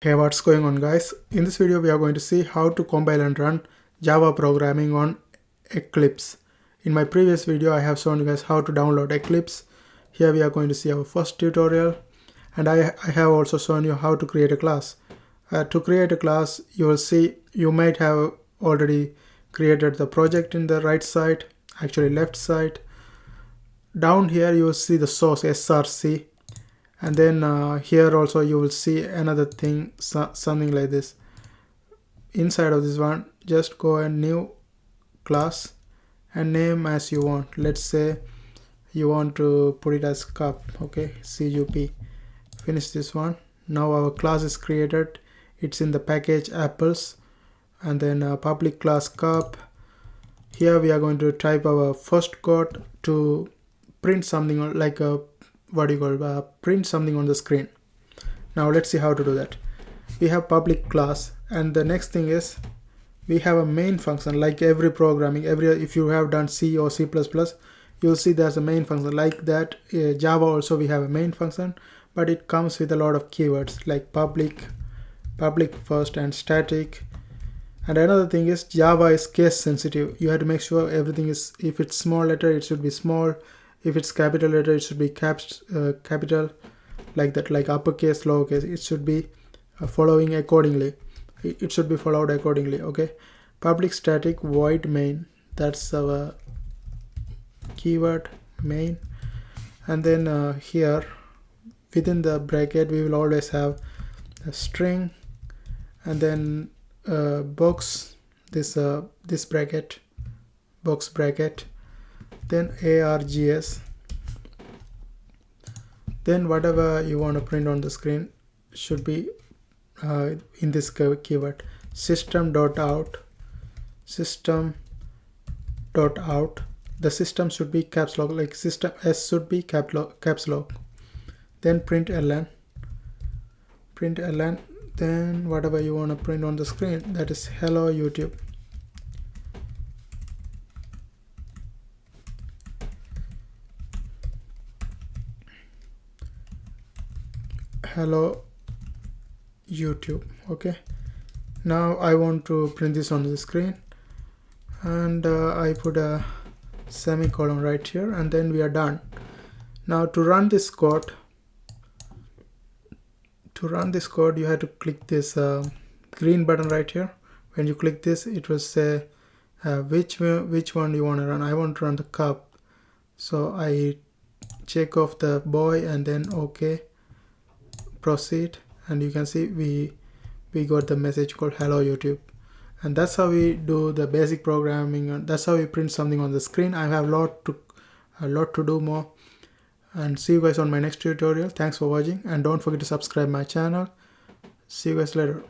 Hey, what's going on guys? In this video we are going to see how to compile and run Java programming on Eclipse. In my previous video I have shown you guys how to download Eclipse. Here we are going to see our first tutorial, and I have also shown you how to create a class. To create a class, you will see you might have already created the project in the right side, actually left side. Down here you will see the source src, and then here also you will see another thing, something like this. Inside of this one, just go a new class and name as you want. Let's say you want to put it as cup. Okay, cup. Finish this one. Now our class is created. It's in the package apples, and then public class cup. Here we are going to type our first code to print something like a print something on the screen. Now let's see how to do that. We have public class, and the next thing is we have a main function. Like every programming, if you have done C or C++, you'll see there's a main function like that. Java also we have a main function, but it comes with a lot of keywords like public first, and static. And another thing is Java is case sensitive. You have to make sure everything is, if it's small letter it should be small, if it's capital letter it should be capital, like that, like uppercase, lowercase, it should be following accordingly. It should be followed accordingly. Okay, public static void main, that's our keyword main. And then here within the bracket we will always have a string, and then box, this bracket, box bracket, then args. Then whatever you want to print on the screen should be in this keyword. System.out. The system should be caps lock, like system s should be caps lock. Then println. Then whatever you want to print on the screen, that is hello YouTube. Hello YouTube. Okay, now I want to print this on the screen, and I put a semicolon right here, and then we are done. Now to run this code, you have to click this green button right here. When you click this, it will say which one you want to run. I want to run the cup, so I check off the boy and then okay, proceed, and you can see we got the message called hello YouTube. And that's how we do the basic programming, and that's how we print something on the screen. I have a lot to do more, and see you guys on my next tutorial. Thanks for watching, and don't forget to subscribe my channel. See you guys later.